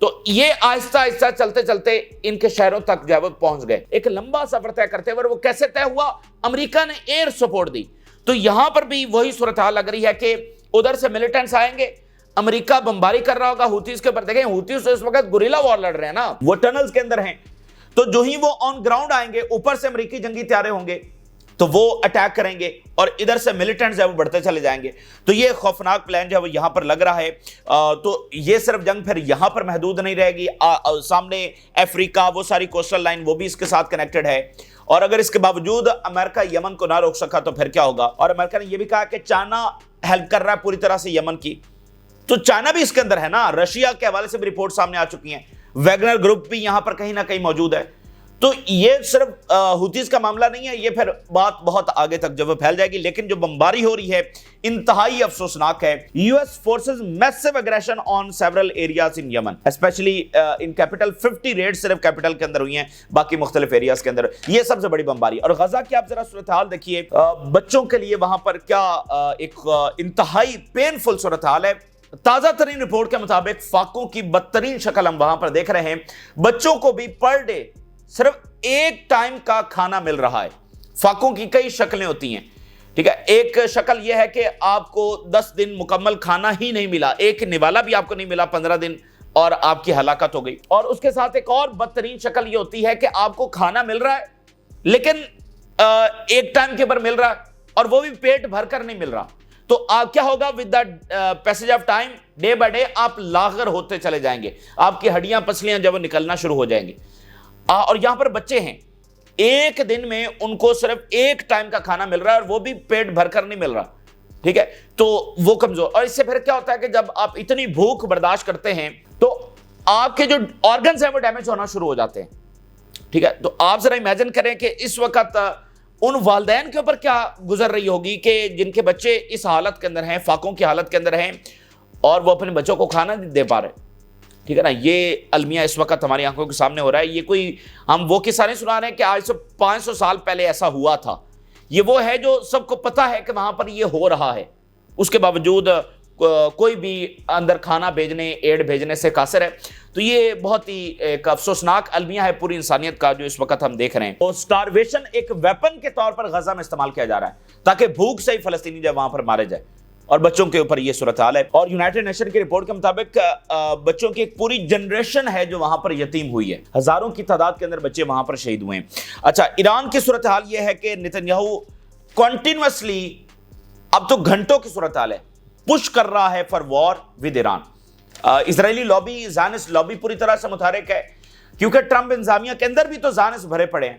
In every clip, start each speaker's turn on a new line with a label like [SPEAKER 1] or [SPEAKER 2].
[SPEAKER 1] تو یہ آہستہ آہستہ چلتے چلتے ان کے شہروں تک جو ہے وہ پہنچ گئے. ایک لمبا سفر طے کرتے ہوئے وہ کیسے طے ہوا؟ امریکہ نے ایئر سپورٹ دی. تو یہاں پر بھی وہی صورتحال لگ رہی ہے کہ ادھر سے ملیٹنٹس آئیں گے, امریکہ بمباری کر رہا ہوگا ہوتیز کے اوپر. دیکھیں ہوتیز اس وقت گوریلا وار لڑ رہے ہیں نا, وہ ٹنلز کے اندر ہیں, تو جو ہی وہ آن گراؤنڈ آئیں گے اوپر سے امریکی جنگی طیارے ہوں گے تو وہ اٹیک کریں گے اور ادھر سے ملیٹنٹس جو ہے وہ بڑھتے چلے جائیں گے. تو یہ خوفناک پلان جو ہے وہ یہاں پر لگ رہا ہے. تو یہ صرف جنگ پھر یہاں پر محدود نہیں رہے گی, سامنے افریقہ وہ ساری کوسٹل لائن وہ بھی اس کے ساتھ کنیکٹڈ ہے. اور اگر اس کے باوجود امریکہ یمن کو نہ روک سکا تو پھر کیا ہوگا؟ اور امریکہ نے یہ بھی کہا کہ چائنا ہیلپ کر رہا ہے پوری طرح سے یمن کی, تو چائنا بھی اس کے اندر ہے نا. رشیا کے حوالے سے بھی رپورٹ سامنے آ چکی ہیں, ویگنر گروپ بھی یہاں پر کہیں نہ کہیں موجود ہے. تو یہ صرف ہوتیز کا معاملہ نہیں ہے, یہ پھر بات بہت آگے تک جو پھیل جائے گی. لیکن جو بمباری ہو رہی ہے انتہائی افسوسناک ہے. U S forces Meesho aggression on several areas in Yemen especially in capital. 50 red صرف کیپٹل کے اندر ہوئی ہیں, باقی مختلف ایریاز کے اندر. یہ سب سے بڑی بمباری. اور غزہ کی آپ ذرا صورتحال دیکھیے, بچوں کے لیے وہاں پر کیا ایک انتہائی پینفل صورتحال ہے. تازہ ترین رپورٹ کے مطابق فاقوں کی بدترین شکل ہم وہاں پر دیکھ رہے ہیں. بچوں کو بھی پر ڈے صرف ایک ٹائم کا کھانا مل رہا ہے. فاقوں کی کئی شکلیں ہوتی ہیں, ٹھیک ہے. ایک شکل یہ ہے کہ آپ کو 10 دن مکمل کھانا ہی نہیں ملا, ایک نوالا بھی آپ کو نہیں ملا 15 دن, اور آپ کی ہلاکت ہو گئی. اور اس کے ساتھ ایک اور بدترین شکل یہ ہوتی ہے کہ آپ کو کھانا مل رہا ہے لیکن ایک ٹائم کے اوپر مل رہا ہے اور وہ بھی پیٹ بھر کر نہیں مل رہا. تو آپ کیا ہوگا with the passage of time, day by day آپ لاغر ہوتے چلے جائیں گے, آپ کی ہڈیاں پسلیاں جب وہ نکلنا شروع ہو جائیں گے. اور یہاں پر بچے ہیں, ایک دن میں ان کو صرف ایک ٹائم کا کھانا مل رہا ہے اور وہ بھی پیٹ بھر کر نہیں مل رہا, ٹھیک ہے. تو وہ کمزور. اور اس سے پھر کیا ہوتا ہے کہ جب آپ اتنی بھوک برداشت کرتے ہیں تو آپ کے جو آرگنز ہیں وہ ڈیمیج ہونا شروع ہو جاتے ہیں, ٹھیک ہے. تو آپ ذرا امیجن کریں کہ اس وقت ان والدین کے اوپر کیا گزر رہی ہوگی کہ جن کے بچے اس حالت کے اندر ہیں, فاقوں کی حالت کے اندر ہیں, اور وہ اپنے بچوں کو کھانا نہیں دے پا رہے, ٹھیک ہے نا. یہ المیہ اس وقت ہماری آنکھوں کے سامنے ہو رہا ہے. یہ کوئی ہم وہ قصہ نہیں سنا رہے ہیں کہ آج سے 500 سال پہلے ایسا ہوا تھا. یہ وہ ہے جو سب کو پتا ہے کہ وہاں پر یہ ہو رہا ہے, اس کے باوجود کوئی بھی اندر کھانا بھیجنے, ایڈ بھیجنے سے قاصر ہے. تو یہ بہت ہی ایک افسوسناک المیہ ہے پوری انسانیت کا جو اس وقت ہم دیکھ رہے ہیں. تو سٹارویشن ایک ویپن کے طور پر غزہ میں استعمال کیا جا رہا ہے تاکہ بھوک سے ہی فلسطینی جو وہاں پر مارے جائے, اور بچوں کے اوپر یہ صورتحال ہے. اور یونائٹڈ نیشن کی رپورٹ کے مطابق بچوں کی ایک پوری جنریشن ہے جو وہاں پر یتیم ہوئی ہے, ہزاروں کی تعداد کے اندر بچے وہاں پر شہید ہوئے ہیں. اچھا, ایران کی صورتحال یہ ہے کہ نتنیاہو کنٹینیوسلی اب تو گھنٹوں کی صورتحال ہے, پش کر رہا ہے for war with Iran. Israeli lobby, Zionist lobby پوری طرح سے متحرک ہے کیونکہ ٹرمپ انتظامیہ کے اندر بھی تو زائنسٹ بھرے پڑے ہیں.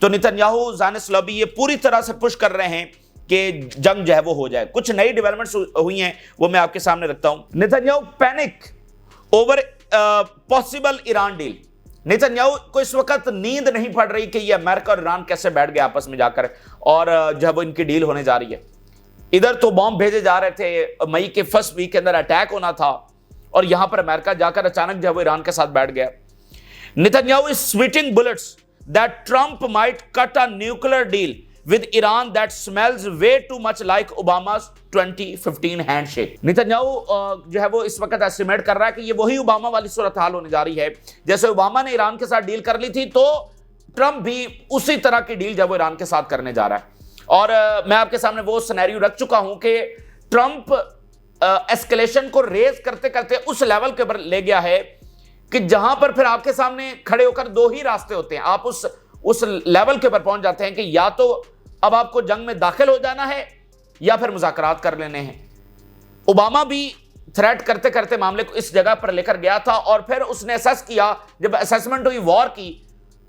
[SPEAKER 1] تو نتنیاہو, زائنسٹ لابی یہ پوری طرح سے پش کر رہے ہیں کہ جنگ جو ہے وہ ہو جائے. کچھ نئی ڈیولپمنٹس ہوئی ہیں وہ میں آپ کے سامنے رکھتا ہوں. Netanyahu panic over possible Iran deal. Netanyahu کو اس وقت نیند نہیں پڑ رہی کہ یہ امریکہ اور ایران کیسے بیٹھ گئے آپس میں جا کر, اور جب وہ ان کی ڈیل ہونے جا رہی ہے. ادھر تو بام بھیجے جا رہے تھے, مئی کے فرسٹ ویک کے اندر اٹیک ہونا تھا, اور یہاں پر امریکہ جا کر اچانک جو ہے وہ ایران کے ساتھ بیٹھ گیا. Netanyahu is sweating bullets that Trump might cut a nuclear deal with Iran that smells way too much like Obama's 2015 handshake. Netanyahu جو ہے وہ اس وقت ایسٹیمیٹ کر رہا ہے کہ یہ وہی اوباما والی صورتحال ہونے جا رہی ہے. جیسے اوباما نے ایران کے ساتھ ڈیل کر لی تھی تو ٹرمپ بھی اسی طرح کی ڈیل جب وہ ایران کے ساتھ کرنے جا رہا ہے. اور میں آپ کے سامنے وہ سینیریو رکھ چکا ہوں کہ ٹرمپ ایسکلیشن کو ریز کرتے کرتے اس لیول کے اوپر لے گیا ہے کہ جہاں پر پھر آپ کے سامنے کھڑے ہو کر دو ہی راستے ہوتے ہیں. آپ اس لیول کے اوپر پہنچ جاتے ہیں کہ یا تو اب آپ کو جنگ میں داخل ہو جانا ہے یا پھر مذاکرات کر لینے ہیں. اوباما بھی تھریٹ کرتے کرتے معاملے کو اس جگہ پر لے کر گیا تھا, اور پھر اس نے اسیس کیا, جب اسیسمنٹ ہوئی وار کی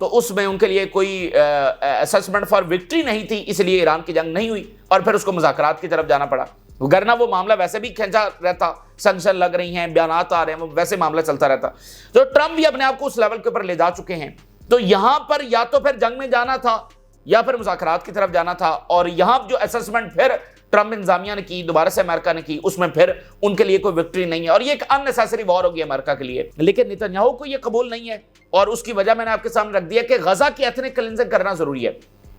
[SPEAKER 1] تو اس میں ان کے لیے کوئی اسیسمنٹ فار وکٹری نہیں تھی, اس لیے ایران کی جنگ نہیں ہوئی اور پھر اس کو مذاکرات کی طرف جانا پڑا. وگرنہ وہ معاملہ ویسے بھی کھینچا رہتا, سنکشن لگ رہی ہیں, بیانات آ رہے ہیں, وہ ویسے معاملہ چلتا رہتا. تو ٹرمپ بھی اپنے آپ کو اس لیول کے اوپر لے جا چکے ہیں. تو یہاں پر یا تو پھر جنگ میں جانا تھا یا پھر مذاکرات کی طرف جانا تھا, اور یہاں جو اسیسمنٹ پھر ٹرمپ انتظامیہ نے کی, دوبارہ سے امریکہ نے کی, اس میں پھر ان کے لیے کوئی وکٹری نہیں ہے, اور یہ ایک ان نیسیسری وار ہوگی امریکہ کے لیے. لیکن نتنیاہو کو یہ قبول نہیں ہے, اور اس کی وجہ میں نے آپ کے سامنے رکھ دیا کہ غزہ کی ایتھنک کلینزنگ کرنا ضروری ہے.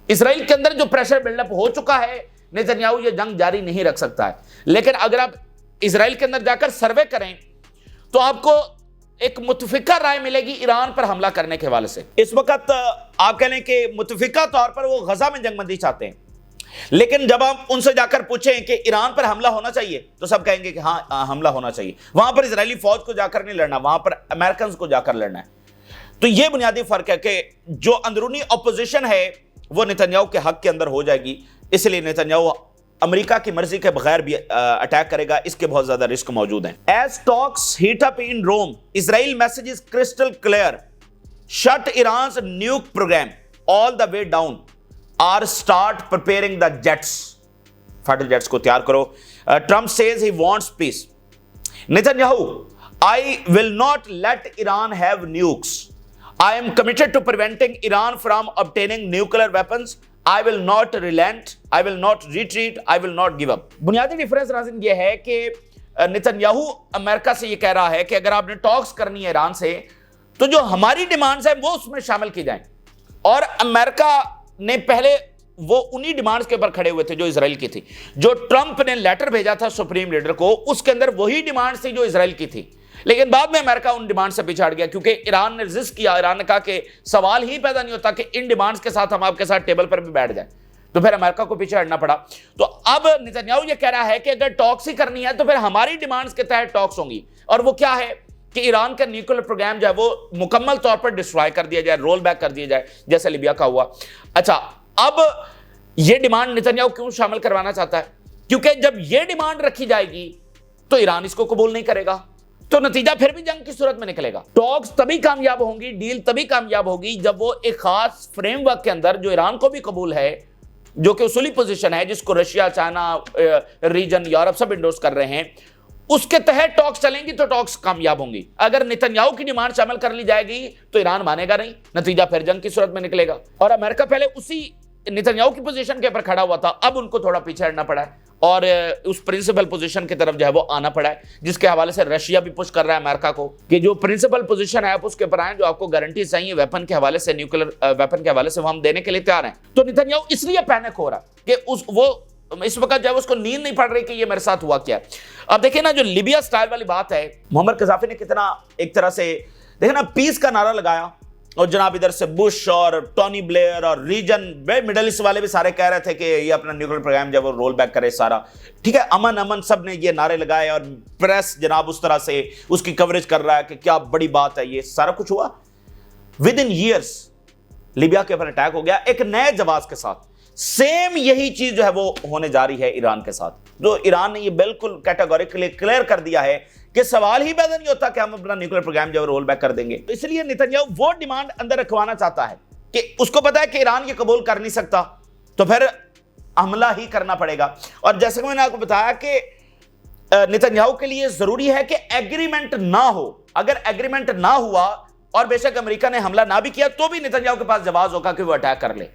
[SPEAKER 1] اسرائیل کے اندر جو پریشر بلڈ اپ ہو چکا ہے, نتنیاہو یہ جنگ جاری نہیں رکھ سکتا ہے. لیکن اگر آپ اسرائیل کے اندر جا کر سروے کریں تو آپ کو ایک متفقہ رائے ملے گی ایران پر حملہ کرنے کے حوالے سے. اس وقت آپ کہہ لیں کہ متفقہ طور پر وہ غزہ میں جنگ بندی چاہتے ہیں, لیکن جب ہم ان سے جا کر پوچھیں کہ ایران پر حملہ ہونا چاہیے تو سب کہیں گے کہ ہاں حملہ ہونا چاہیے. وہاں پر اسرائیلی فوج کو جا کر نہیں لڑنا, وہاں پر امریکنز کو جا کر لڑنا ہے. تو یہ بنیادی فرق ہے کہ جو اندرونی اپوزیشن ہے وہ نتنیاہو کے حق کے اندر ہو جائے گی, اس لیے نتنیاہو امریکہ کی مرضی کے بغیر بھی اٹیک کرے گا, اس کے بہت زیادہ رسک موجود ہیں. As talks heat up in Rome, Israel message is crystal clear. Shut Iran's nuke program all the way down or start preparing the jets. Fighter jets کو تیار کرو. Trump says he wants peace. Netanyahu, I will not let Iran have nukes. I am committed to preventing Iran from obtaining nuclear weapons. I will not relent, I will not retreat, I will not give up. بنیادی difference ناظرین یہ ہے کہ Netanyahu امریکہ سے یہ کہہ رہا ہے کہ اگر آپ نے ٹاکس کرنی ہے ایران سے تو جو ہماری ڈیمانڈز ہیں وہ اس میں شامل کی جائیں. اور امریکہ نے پہلے وہ انہی ڈیمانڈز کے اوپر کھڑے ہوئے تھے جو اسرائیل کی تھی. جو ٹرمپ نے لیٹر بھیجا تھا سپریم لیڈر کو, اس کے اندر وہی ڈیمانڈز تھی جو اسرائیل کی تھی, لیکن بعد میں امریکہ ان ڈیمانڈ سے پیچھے ہٹ گیا کیونکہ ایران نے رزسٹ کیا. ایران نے کہا کہ سوال ہی پیدا نہیں ہوتا کہ ان ڈیمانڈز کے ساتھ ہم آپ کے ساتھ ٹیبل پر بھی بیٹھ جائیں, تو پھر امریکہ کو پیچھے ہٹنا پڑا. تو اب نتنیاہو یہ کہہ رہا ہے کہ اگر ٹاکس ہی کرنی ہے تو پھر ہماری ڈیمانڈز کے تحت ٹاکس ہوں گی, اور وہ کیا ہے کہ ایران کا نیوکلیر پروگرام جو ہے وہ مکمل طور پر ڈسٹرائے کر دیا جائے, رول بیک کر دیا جائے جیسے لیبیا کا ہوا. اچھا, اب یہ ڈیمانڈ نتنیاہو کیوں شامل کروانا چاہتا ہے؟ کیونکہ جب یہ ڈیمانڈ رکھی جائے گی تو ایران اس کو قبول نہیں کرے گا, تو نتیجہ پھر بھی جنگ کی صورت میں نکلے گا. ٹاکس تبھی کامیاب ہوں گی, ڈیل تبھی کامیاب ہوگی جب وہ ایک خاص فریم ورک کے اندر جو ایران کو بھی قبول ہے, جو کہ اصولی پوزیشن ہے جس کو رشیا, چائنا, ریجن, یورپ سب انڈورس کر رہے ہیں, اس کے تحت ٹاکس چلیں گی تو ٹاکس کامیاب ہوں گی. اگر نتنیاہو کی ڈیمانڈ شامل کر لی جائے گی تو ایران مانے گا نہیں, نتیجہ پھر جنگ کی صورت میں نکلے گا. اور امریکہ پہلے اسی نتنیاہو کی پوزیشن کے اوپر کھڑا ہوا تھا, اب ان کو تھوڑا پیچھے ہٹنا پڑا ہے اور اس پرنسپل پوزیشن کی طرف جو ہے وہ آنا پڑا ہے, جس کے حوالے سے رشیا بھی پش کر رہا ہے امریکہ کو کہ جو پرنسپل پوزیشن ہے آپ اس کے اوپر آئیں, جو آپ کو گارنٹی چاہیے ویپن کے حوالے سے, نیوکلیر ویپن کے حوالے سے, وہ ہم دینے کے لیے تیار ہیں. تو نتنیاہو اس لیے پینک ہو رہا کہ وہ اس وقت جو ہے اس کو نیند نہیں پڑ رہی کہ یہ میرے ساتھ ہوا کیا ہے. اب دیکھیں نا, جو لیبیا سٹائل والی بات ہے, محمد قذافی نے کتنا ایک طرح سے دیکھیں نا پیس کا نعرہ لگایا, اور جناب ادھر سے بش اور ٹونی بلیئر اور ریجن مڈل ایسٹ والے بھی سارے کہہ رہے تھے کہ یہ اپنا نیوکلیر پروگرام جب وہ رول بیک کرے سارا, ٹھیک ہے, امن سب نے یہ نعرے لگائے, اور پریس جناب اس طرح سے اس کی کوریج کر رہا ہے کہ کیا بڑی بات ہے. یہ سارا کچھ ہوا ود ان ایئرس لیبیا کے اوپر اٹیک ہو گیا ایک نئے جواز کے ساتھ. سیم یہی چیز جو ہے وہ ہونے جا رہی ہے ایران کے ساتھ. تو ایران نے یہ بالکل کیٹیگوریکلی کلیئر کر دیا ہے کہ سوال ہی پیدا نہیں ہوتا کہ ہم اپنا نیوکلیر پروگرام جو رول بیک کر دیں گے. تو اس لیے نتنیاہو وہ ڈیمانڈ اندر رکھوانا چاہتا ہے کہ اس کو پتا ہے کہ ایران یہ قبول کر نہیں سکتا, تو پھر حملہ ہی کرنا پڑے گا. اور جیسے کہ میں نے آپ کو بتایا کہ نتنیاہو کے لیے ضروری ہے کہ ایگریمنٹ نہ ہو. اگر ایگریمنٹ نہ ہوا اور بے شک امریکہ نے حملہ نہ بھی کیا تو بھی نتنیاہو کے پاس جواز ہوگا کہ وہ اٹیک کر لے.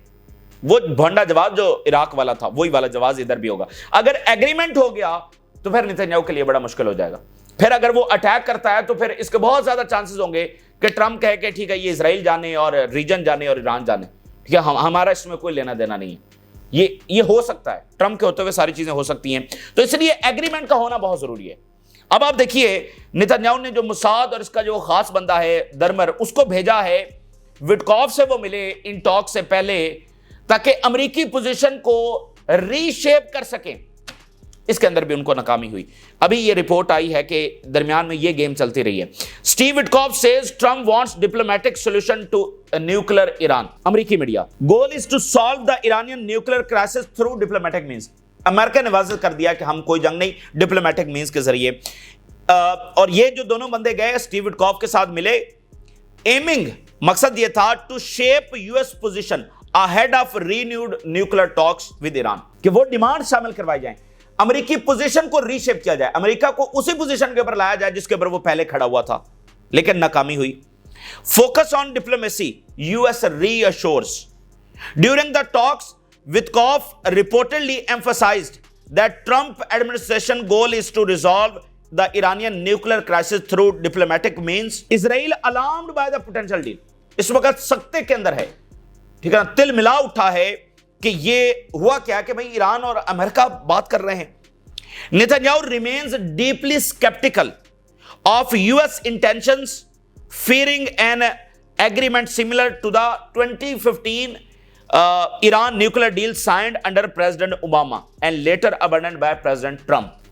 [SPEAKER 1] وہ بھونڈا جواز جو عراق والا تھا وہی والا جواز ادھر بھی ہوگا. اگر ایگریمنٹ ہو گیا تو پھر نتنیاہو کے لیے بڑا مشکل ہو جائے گا. پھر اگر وہ اٹیک کرتا ہے تو پھر اس کے بہت زیادہ چانسز ہوں گے کہ ٹرمپ کہے کہ ٹھیک ہے یہ اسرائیل جانے اور ریجن جانے اور ایران جانے, ٹھیک ہے, ہمارا اس میں کوئی لینا دینا نہیں ہے. یہ ہو سکتا ہے, ٹرمپ کے ہوتے ہوئے ساری چیزیں ہو سکتی ہیں. تو اس لیے ایگریمنٹ کا ہونا بہت ضروری ہے. اب آپ دیکھیے نتنیاہو نے جو موساد اور اس کا جو خاص بندہ ہے درمر, اس کو بھیجا ہے وٹکوف سے وہ ملے ان ٹاک سے پہلے تاکہ امریکی پوزیشن کو ری شیپ کر سکیں. اس کے اندر بھی ان کو ناکامی ہوئی. ابھی یہ رپورٹ آئی ہے کہ درمیان میں یہ گیم چلتی رہی ہے. Steve Witkoff says Trump wants diplomatic solution to nuclear Iran. امریکی media, goal is to solve the Iranian nuclear crisis through diplomatic means. امریکہ نے واضح کر دیا کہ ہم کوئی جنگ نہیں, ڈپلومیٹک مینس کے ذریعے. اور یہ جو دونوں بندے گئے اسٹیو وٹکوف کے ساتھ ملے, ایمنگ مقصد یہ تھا ٹو شیپ یو ایس پوزیشن ahead of renewed nuclear talks with Iran, کہ وہ ڈیمانڈ شامل کروائی جائیں, امریکی پوزیشن کو ری شیپ کیا جائے, امریکہ کو اسی پوزیشن کے اوپر لایا جائے جس کے اوپر وہ پہلے کھڑا ہوا تھا, لیکن ناکامی ہوئی. Focus on diplomacy U S reassures. During the talks Witkoff reportedly emphasized that Trump administration goal is to resolve the Iranian nuclear crisis through diplomatic means. Israel alarmed by the potential deal. اس وقت سکتے کے اندر ہے, ٹھیک ہے نا, تل ملا اٹھا ہے کہ یہ ہوا کیا کہ بھئی ایران اور امریکہ بات کر رہے ہیں. Netanyahu remains deeply skeptical of US intentions fearing an agreement similar to the 2015 Iran nuclear deal signed under President Obama and later abandoned by President Trump.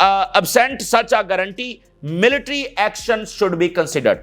[SPEAKER 1] absent such a guarantee military action should be considered.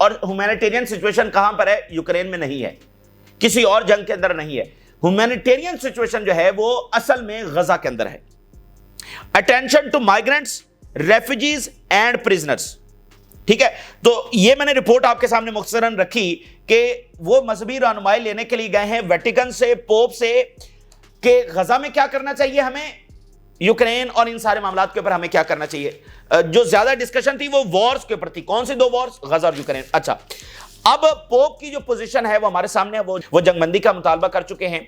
[SPEAKER 1] اور humanitarian situation کہاں پر ہے؟ Ukraine میں نہیں ہے، کسی اور جنگ کے اندر نہیں ہے. ہیومینیٹیرین سچویشن جو ہے وہ اصل میں غزہ کے اندر ہے. Attention to migrants, refugees and prisoners. ٹھیک ہے، تو یہ میں نے رپورٹ آپ کے سامنے مختصراً رکھی کہ وہ مذہبی رہنمائی لینے کے لیے گئے ہیں ویٹیکن سے، پوپ سے، کہ غزہ میں کیا کرنا چاہیے ہمیں، یوکرین اور ان سارے معاملات کے اوپر ہمیں کیا کرنا چاہیے. جو زیادہ ڈسکشن تھی وہ وارز کے اوپر تھی. کون سی 2 وارز؟ غزہ اور یوکرین. اچھا، اب پوپ کی جو پوزیشن ہے وہ ہمارے سامنے ہے. وہ جنگ بندی کا مطالبہ کر چکے ہیں.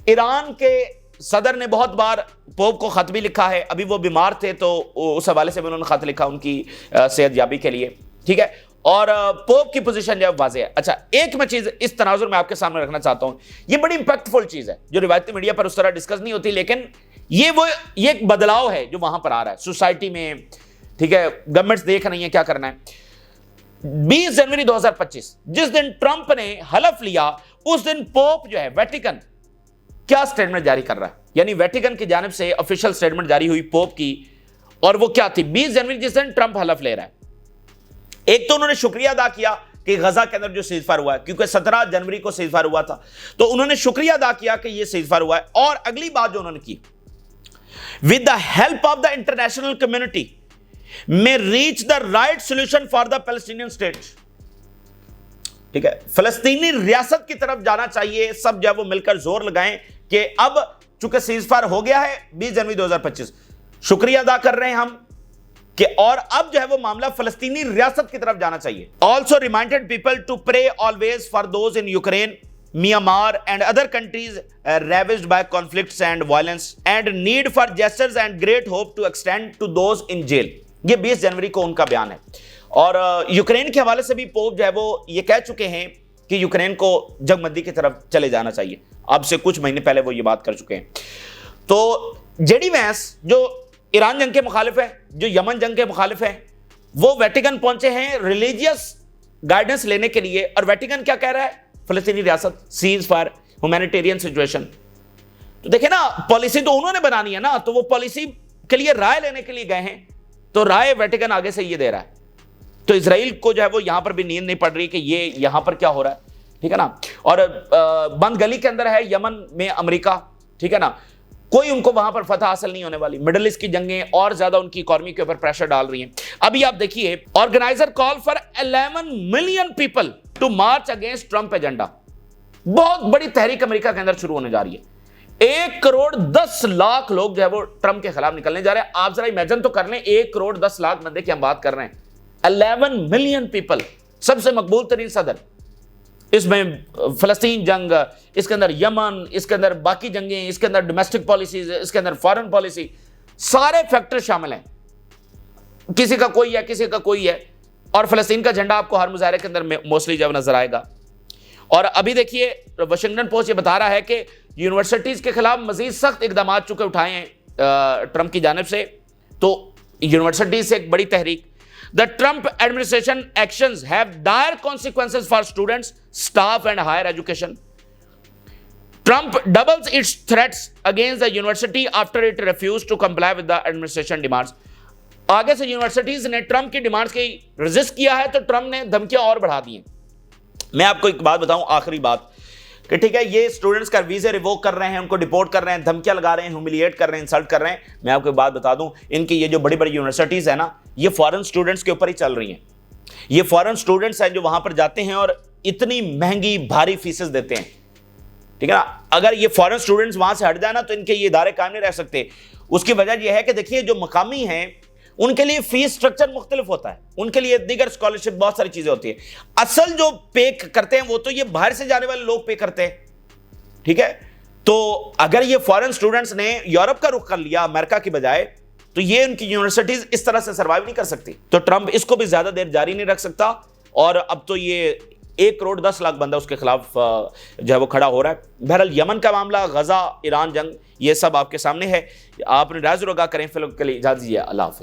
[SPEAKER 1] ایران کے صدر نے بہت بار پوپ کو خط بھی لکھا ہے. ابھی وہ بیمار تھے تو اس حوالے سے بھی انہوں نے خط لکھا ان کی صحت یابی کے لیے. ٹھیک ہے، اور پوپ کی پوزیشن جو واضح ہے. اچھا، ایک میں چیز اس تناظر میں آپ کے سامنے رکھنا چاہتا ہوں. یہ بڑی امپیکٹفل چیز ہے جو روایتی میڈیا پر اس طرح ڈسکس نہیں ہوتی، لیکن یہ ایک بدلاؤ ہے جو وہاں پر آ رہا ہے سوسائٹی میں. ٹھیک ہے، گورنمنٹس دیکھ رہی ہیں کیا کرنا ہے. 20 جنوری 2025 جس دن ٹرمپ نے حلف لیا، اس دن پوپ جو ہے ویٹیکن کیا سٹیٹمنٹ جاری کر رہا ہے. یعنی ویٹیکن کی جانب سے آفیشیل سٹیٹمنٹ جاری ہوئی پوپ کی، اور وہ کیا تھی؟ 20 جنوری جس دن ٹرمپ حلف لے رہا ہے. ایک تو انہوں نے شکریہ ادا کیا کہ غزہ کے اندر جو سیز فائر ہوا ہے، کیونکہ 17 جنوری کو سیز فائر ہوا تھا، تو انہوں نے شکریہ ادا کیا کہ یہ سیز فائر ہوا ہے. اور اگلی بات جو انہوں نے کی، with the help of the international community may reach the right solution for the Palestinian state. ٹھیک ہے، فلسطینی ریاست کی طرف جانا چاہیے. سب جب وہ مل کر زور لگائیں کہ اب چونکہ سیز فائر ہو گیا ہے 20 جنوری 2025، شکریہ ادا کر رہے ہیں ہم کہ اور اب جو ہے وہ معاملہ فلسطینی ریاست کی طرف جانا چاہیے. Also reminded people to pray always for those in Ukraine, Myanmar and other countries ravaged by conflicts and violence, and need for gestures and great hope to extend to those in jail. یہ 20 جنوری کو ان کا بیان ہے. اور Ukraine کے حوالے سے بھی پوپ جو ہے وہ یہ کہہ چکے ہیں کہ یوکرین کو جنگ بندی کی طرف چلے جانا چاہیے. اب سے کچھ مہینے پہلے وہ یہ بات کر چکے ہیں. تو جے ڈی وینس جو ایران جنگ کے مخالف ہے، جو یمن جنگ کے مخالف ہیں، وہ ویٹیکن پہنچے ہیں ریلیجیس گائیڈنس لینے کے لیے. اور ویٹیکن کیا کہہ رہا ہے؟ فلسطینی ریاست، سیز فائر، ہیومینیٹیرین سچویشن. تو دیکھیں نا، پالیسی تو انہوں نے بنانی ہے نا، تو وہ پالیسی کے لیے رائے لینے کے لیے گئے ہیں، تو رائے ویٹیکن آگے سے یہ دے رہا ہے. تو اسرائیل کو جو ہے وہ یہاں پر بھی نیند نہیں پڑ رہی کہ یہ یہاں پر کیا ہو رہا ہے. ٹھیک ہے نا، اور بند گلی کے اندر ہے یمن میں امریکہ. ٹھیک ہے نا، کوئی ان کو وہاں پر فتح حاصل نہیں ہونے والی. مڈل ایسٹ کی جنگیں اور زیادہ ان کی اکانومی کے اوپر پریشر ڈال رہی ہیں. ابھی آپ دیکھیے، organizer call for 11 million people to march against Trump agenda. بہت بڑی تحریک امریکہ کے اندر شروع ہونے جا رہی ہے. 1 کروڑ 10 لاکھ لوگ جو ہے وہ ٹرمپ کے خلاف نکلنے جا رہے ہیں. آپ ذرا امیجن تو کر لیں، 1 کروڑ 10 لاکھ بندے کی ہم بات کر رہے ہیں. 11 ملین پیپل، سب سے مقبول ترین صدر. اس میں فلسطین جنگ، اس کے اندر یمن، اس کے اندر باقی جنگیں، اس کے اندر ڈومیسٹک پالیسیز، اس کے اندر فارن پالیسی، سارے فیکٹر شامل ہیں. کسی کا کوئی ہے، کسی کا کوئی ہے. اور فلسطین کا جھنڈا آپ کو ہر مظاہرے کے اندر موسٹلی جب نظر آئے گا. اور ابھی دیکھیے، واشنگٹن پوسٹ یہ بتا رہا ہے کہ یونیورسٹیز کے خلاف مزید سخت اقدامات چکے اٹھائے ہیں ٹرمپ کی جانب سے. تو یونیورسٹیز سے ایک بڑی تحریک. The Trump administration actions have dire consequences for students, staff and higher education. Trump doubles its threats against the university after it refused to comply with the administration demands. آگے سے یونیورسٹیز نے Trump کی demands کی resist کیا ہے تو Trump نے دھمکیاں اور بڑھا دی ہیں. میں آپ کو ایک بات بتاؤں، آخری بات، کہ ٹھیک ہے یہ اسٹوڈنٹس کا ویزے ریووک کر رہے ہیں، ان کو ڈپورٹ کر رہے ہیں، دھمکیاں لگا رہے ہیں، ہیوملیٹ کر رہے ہیں، انسلٹ کر رہے ہیں. میں آپ کو ایک بات بتا دوں، ان کی یہ جو بڑی بڑی یونیورسٹیز ہیں نا، یہ فارن اسٹوڈنٹس کے اوپر ہی چل رہی ہیں. یہ فارن اسٹوڈنٹس ہیں جو وہاں پر جاتے ہیں اور اتنی مہنگی بھاری فیسز دیتے ہیں. ٹھیک ہے نا، اگر یہ فارن اسٹوڈنٹس وہاں سے ہٹ جائے نا تو ان کے یہ ادارے قائم نہیں رہ سکتے. اس کی وجہ یہ ہے کہ دیکھیے جو مقامی ہیں ان کے لیے فیس سٹرکچر مختلف ہوتا ہے، ان کے لیے دیگر اسکالرشپ بہت ساری چیزیں ہوتی ہیں. اصل جو پے کرتے ہیں وہ تو یہ باہر سے جانے والے لوگ پے کرتے ہیں. ٹھیک ہے، تو اگر یہ فارن اسٹوڈنٹس نے یورپ کا رخ کر لیا امریکہ کی بجائے تو یہ ان کی یونیورسٹیز اس طرح سے سروائیو نہیں کر سکتی. تو ٹرمپ اس کو بھی زیادہ دیر جاری نہیں رکھ سکتا. اور اب تو یہ 1 کروڑ 10 لاکھ بندہ اس کے خلاف جو ہے وہ کھڑا ہو رہا ہے. بہرحال یمن کا معاملہ، غزہ، ایران جنگ، یہ سب آپ کے سامنے ہے. آپ نے رائے ضرور آگاہ کریں. فی الوقت کے لیے اجازت دیجیے. اللہ حافظ.